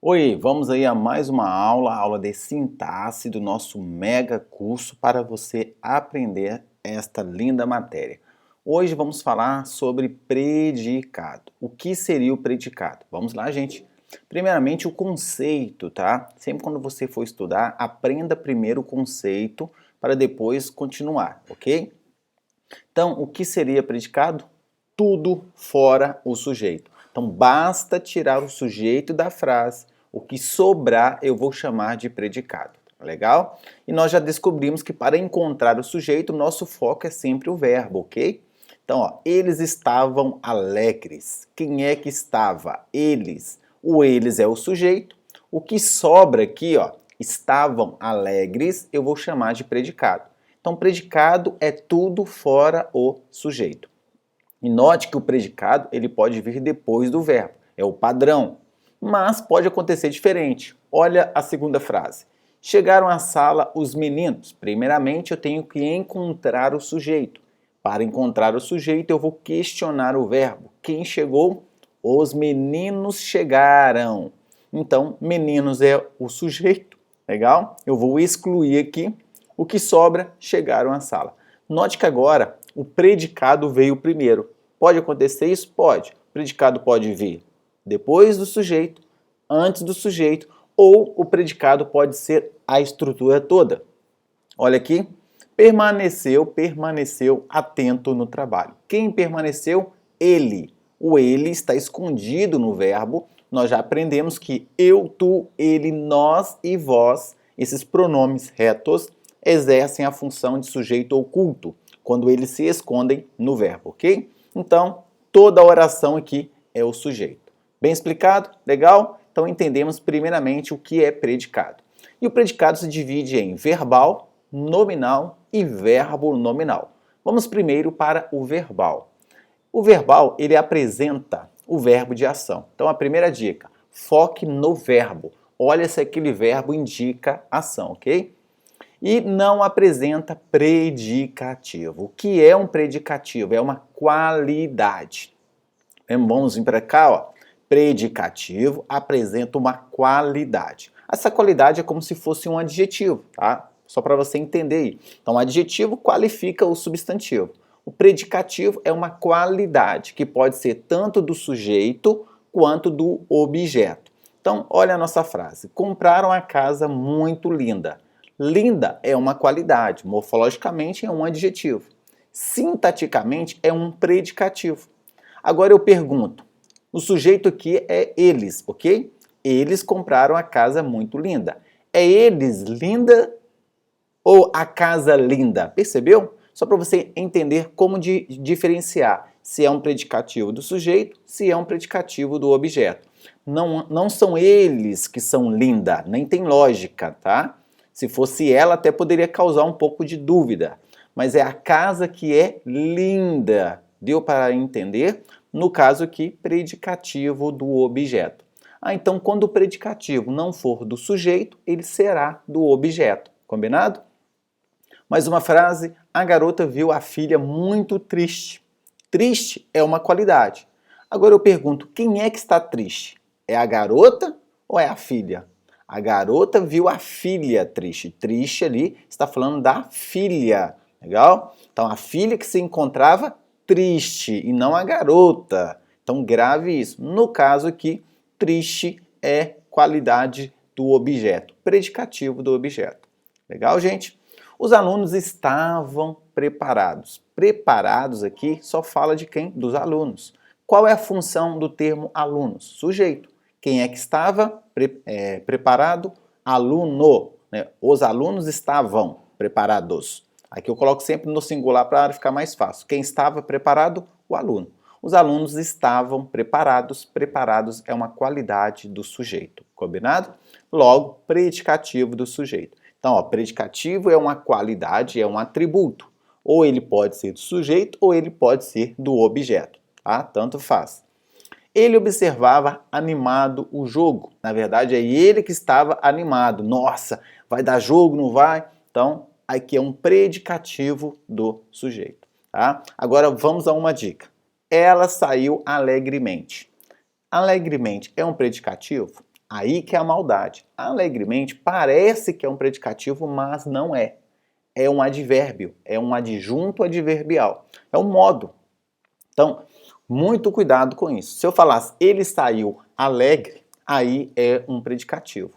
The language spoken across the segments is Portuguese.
Oi, vamos aí a mais uma aula de sintaxe do nosso mega curso para você aprender esta linda matéria. Hoje vamos falar sobre predicado. O que seria o predicado? Vamos lá, gente. Primeiramente, o conceito, tá? Sempre quando você for estudar, aprenda primeiro o conceito para depois continuar, ok? Então, o que seria predicado? Tudo fora o sujeito. Então, basta tirar o sujeito da frase. O que sobrar eu vou chamar de predicado. Legal? E nós já descobrimos que para encontrar o sujeito, nosso foco é sempre o verbo, ok? Então, ó, eles estavam alegres. Quem é que estava? Eles. O eles é o sujeito. O que sobra aqui, ó, estavam alegres, eu vou chamar de predicado. Então, predicado é tudo fora o sujeito. E note que o predicado ele pode vir depois do verbo, é o padrão. Mas pode acontecer diferente. Olha a segunda frase. Chegaram à sala os meninos. Primeiramente, eu tenho que encontrar o sujeito. Para encontrar o sujeito, eu vou questionar o verbo. Quem chegou? Os meninos chegaram. Então, meninos é o sujeito. Legal? Eu vou excluir aqui. O que sobra, chegaram à sala. Note que agora o predicado veio primeiro. Pode acontecer isso? Pode. O predicado pode vir depois do sujeito, antes do sujeito, ou o predicado pode ser a estrutura toda. Olha aqui. Permaneceu atento no trabalho. Quem permaneceu? Ele. O ele está escondido no verbo. Nós já aprendemos que eu, tu, ele, nós e vós, esses pronomes retos, exercem a função de sujeito oculto, quando eles se escondem no verbo, ok? Então, toda a oração aqui é o sujeito. Bem explicado? Legal? Então entendemos primeiramente o que é predicado. E o predicado se divide em verbal, nominal e verbo nominal. Vamos primeiro para o verbal. O verbal, ele apresenta o verbo de ação. Então a primeira dica, foque no verbo. Olha se aquele verbo indica ação, ok? E não apresenta predicativo. O que é um predicativo? É uma qualidade. Vamos vir para cá, ó. Predicativo apresenta uma qualidade. Essa qualidade é como se fosse um adjetivo, tá? Só para você entender aí. Então, o adjetivo qualifica o substantivo. O predicativo é uma qualidade que pode ser tanto do sujeito quanto do objeto. Então, olha a nossa frase. Compraram a casa muito linda. Linda é uma qualidade, morfologicamente é um adjetivo. Sintaticamente é um predicativo. Agora eu pergunto, o sujeito aqui é eles, ok? Eles compraram a casa muito linda. É eles linda ou a casa linda? Percebeu? Só para você entender como diferenciar se é um predicativo do sujeito, se é um predicativo do objeto. Não são eles que são linda, nem tem lógica, tá? Se fosse ela, até poderia causar um pouco de dúvida. Mas é a casa que é linda. Deu para entender? No caso aqui, predicativo do objeto. Então, quando o predicativo não for do sujeito, ele será do objeto. Combinado? Mais uma frase. A garota viu a filha muito triste. Triste é uma qualidade. Agora eu pergunto, quem é que está triste? É a garota ou é a filha? A garota viu a filha triste. Triste ali está falando da filha. Legal? Então, a filha que se encontrava triste e não a garota. Então, grave isso. No caso aqui, triste é qualidade do objeto, predicativo do objeto. Legal, gente? Os alunos estavam preparados. Preparados aqui só fala de quem? Dos alunos. Qual é a função do termo alunos? Sujeito. Quem é que estava preparado? Aluno. Né? Os alunos estavam preparados. Aqui eu coloco sempre no singular para ficar mais fácil. Quem estava preparado? O aluno. Os alunos estavam preparados. Preparados é uma qualidade do sujeito. Combinado? Logo, predicativo do sujeito. Então, ó, predicativo é uma qualidade, é um atributo. Ou ele pode ser do sujeito ou ele pode ser do objeto. Tá? Tanto faz. Ele observava animado o jogo. Na verdade, é ele que estava animado. Nossa, vai dar jogo, não vai? Então, aqui é um predicativo do sujeito. Tá? Agora, vamos a uma dica. Ela saiu alegremente. Alegremente é um predicativo? Aí que é a maldade. Alegremente parece que é um predicativo, mas não é. É um advérbio, é um adjunto adverbial. É um modo. Então, muito cuidado com isso. Se eu falasse ele saiu alegre, aí é um predicativo.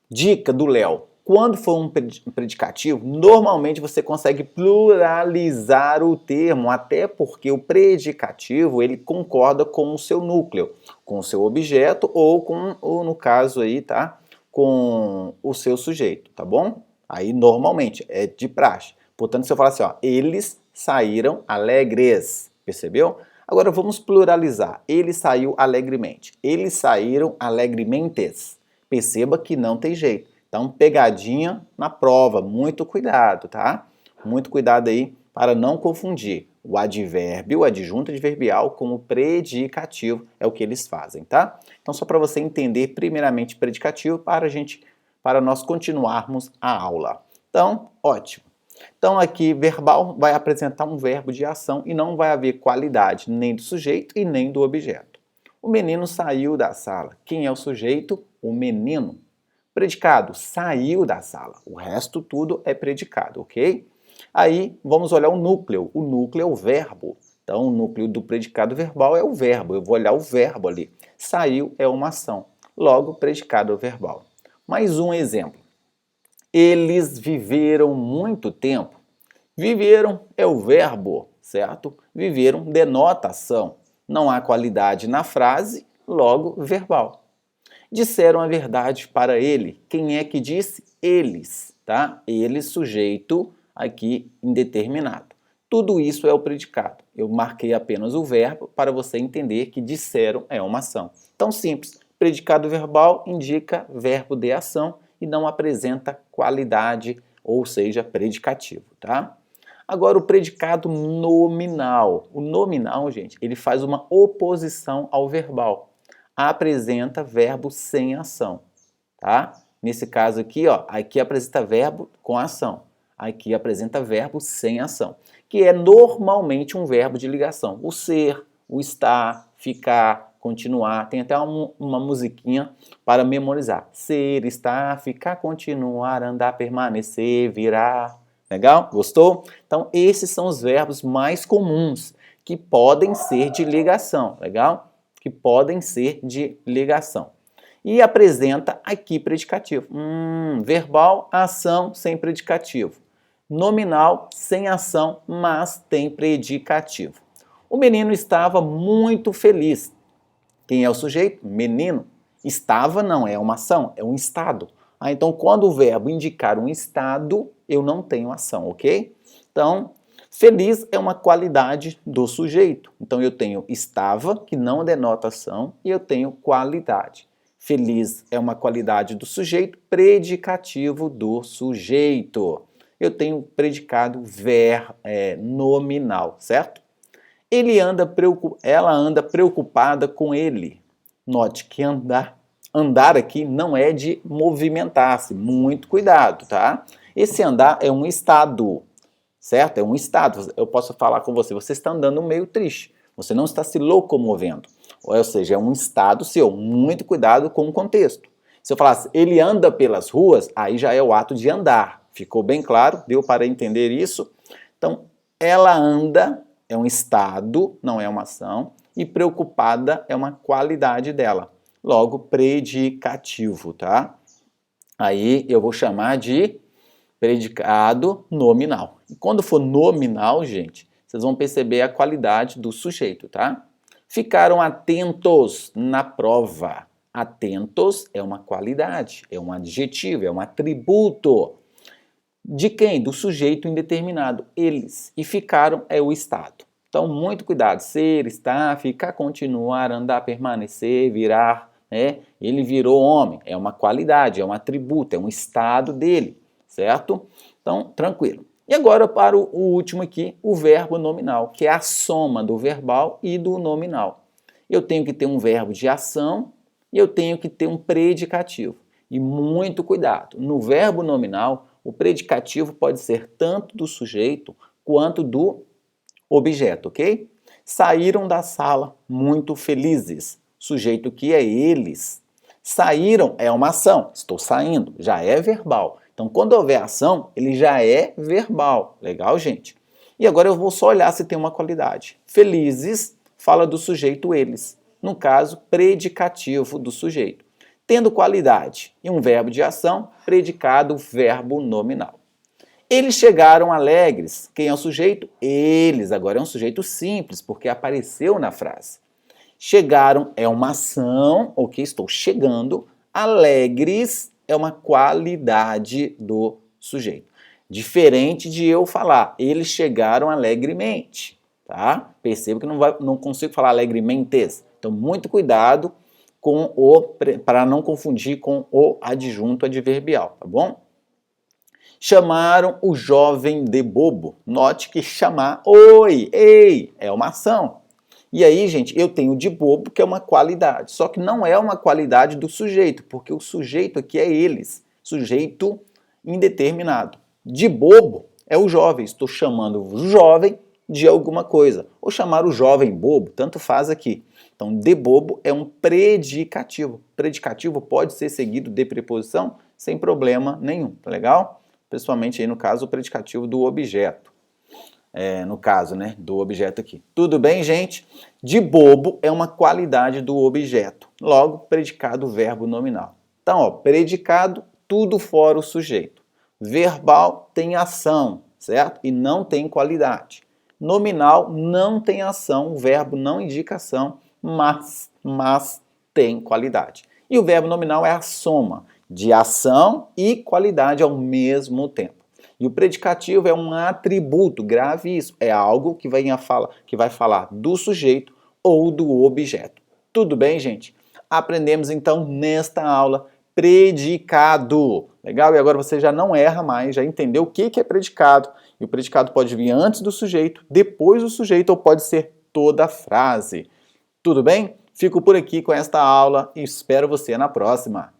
Dica do Léo. Quando for um predicativo, normalmente você consegue pluralizar o termo, até porque o predicativo ele concorda com o seu núcleo, com o seu objeto ou no caso aí, tá? Com o seu sujeito, tá bom? Aí normalmente é de praxe. Portanto, se eu falar assim, ó, eles saíram alegres, percebeu? Agora vamos pluralizar. Ele saiu alegremente. Eles saíram alegrementes. Perceba que não tem jeito. Então, pegadinha na prova, muito cuidado, tá? Muito cuidado aí para não confundir o advérbio, o adjunto adverbial com o predicativo, é o que eles fazem, tá? Então, só para você entender primeiramente predicativo para nós continuarmos a aula. Então, ótimo. Então, aqui, verbal vai apresentar um verbo de ação e não vai haver qualidade nem do sujeito e nem do objeto. O menino saiu da sala. Quem é o sujeito? O menino. Predicado, saiu da sala. O resto tudo é predicado, ok? Aí, vamos olhar o núcleo. O núcleo é o verbo. Então, o núcleo do predicado verbal é o verbo. Eu vou olhar o verbo ali. Saiu é uma ação. Logo, predicado verbal. Mais um exemplo. Eles viveram muito tempo. Viveram é o verbo, certo? Viveram denota ação. Não há qualidade na frase, logo verbal. Disseram a verdade para ele. Quem é que disse? Eles, tá? Eles, sujeito aqui indeterminado. Tudo isso é o predicado. Eu marquei apenas o verbo para você entender que disseram é uma ação. Tão simples. Predicado verbal indica verbo de ação e não apresenta qualidade, ou seja, predicativo, tá? Agora o predicado nominal. O nominal, gente, ele faz uma oposição ao verbal. Apresenta verbo sem ação, tá? Nesse caso aqui, ó, aqui apresenta verbo com ação. Aqui apresenta verbo sem ação, que é normalmente um verbo de ligação. O ser, o estar, ficar, continuar. Tem até uma musiquinha para memorizar. Ser, estar, ficar, continuar, andar, permanecer, virar. Legal? Gostou? Então, esses são os verbos mais comuns que podem ser de ligação. Legal? Que podem ser de ligação. E apresenta aqui predicativo. Verbal, ação sem predicativo. Nominal, sem ação, mas tem predicativo. O menino estava muito feliz. Quem é o sujeito? Menino. Estava não é uma ação, é um estado. Então, quando o verbo indicar um estado, eu não tenho ação, ok? Então, feliz é uma qualidade do sujeito. Então, eu tenho estava, que não denota ação, e eu tenho qualidade. Feliz é uma qualidade do sujeito, predicativo do sujeito. Eu tenho predicado nominal, certo? Ela anda preocupada com ele. Note que andar aqui não é de movimentar-se. Muito cuidado, tá? Esse andar é um estado, certo? É um estado. Eu posso falar com você, você está andando meio triste. Você não está se locomovendo. Ou seja, é um estado seu. Muito cuidado com o contexto. Se eu falasse, ele anda pelas ruas, aí já é o ato de andar. Ficou bem claro? Deu para entender isso? Então, ela anda é um estado, não é uma ação, e preocupada é uma qualidade dela. Logo, predicativo, tá? Aí eu vou chamar de predicado nominal. E quando for nominal, gente, vocês vão perceber a qualidade do sujeito, tá? Ficaram atentos na prova. Atentos é uma qualidade, é um adjetivo, é um atributo. De quem? Do sujeito indeterminado, eles. E ficaram é o estado. Então, muito cuidado. Ser, estar, ficar, continuar, andar, permanecer, virar. Ele virou homem. É uma qualidade, é um atributo, é um estado dele. Certo? Então, tranquilo. E agora para o último aqui, o verbo nominal, que é a soma do verbal e do nominal. Eu tenho que ter um verbo de ação e eu tenho que ter um predicativo. E muito cuidado. No verbo nominal, o predicativo pode ser tanto do sujeito quanto do objeto, ok? Saíram da sala muito felizes. Sujeito que é eles. Saíram é uma ação, estou saindo, já é verbal. Então, quando houver ação, ele já é verbal. Legal, gente? E agora eu vou só olhar se tem uma qualidade. Felizes fala do sujeito eles. No caso, predicativo do sujeito. Tendo qualidade e um verbo de ação, predicado, verbo nominal. Eles chegaram alegres. Quem é o sujeito? Eles. Agora é um sujeito simples, porque apareceu na frase. Chegaram é uma ação, ok? Estou chegando. Alegres é uma qualidade do sujeito. Diferente de eu falar, eles chegaram alegremente, tá? Perceba que não consigo falar alegremente. Então, muito cuidado com para não confundir com o adjunto adverbial, tá bom? Chamaram o jovem de bobo. Note que chamar, oi, ei, é uma ação. E aí, gente, eu tenho de bobo, que é uma qualidade. Só que não é uma qualidade do sujeito, porque o sujeito aqui é eles. Sujeito indeterminado. De bobo é o jovem. Estou chamando o jovem de alguma coisa. Ou chamar o jovem bobo, tanto faz aqui. Então, de bobo é um predicativo. Predicativo pode ser seguido de preposição sem problema nenhum, tá legal? Principalmente aí no caso o predicativo do objeto. No caso, né, do objeto aqui. Tudo bem, gente? De bobo é uma qualidade do objeto. Logo, predicado, verbo nominal. Então, ó, predicado, tudo fora o sujeito. Verbal tem ação, certo? E não tem qualidade. Nominal não tem ação, o verbo não indica ação, mas tem qualidade. E o verbo nominal é a soma de ação e qualidade ao mesmo tempo. E o predicativo é um atributo, grave isso, é algo que vai falar do sujeito ou do objeto. Tudo bem, gente? Aprendemos então nesta aula predicado. Legal? E agora você já não erra mais, já entendeu o que é predicado. E o predicado pode vir antes do sujeito, depois do sujeito ou pode ser toda a frase. Tudo bem? Fico por aqui com esta aula e espero você na próxima.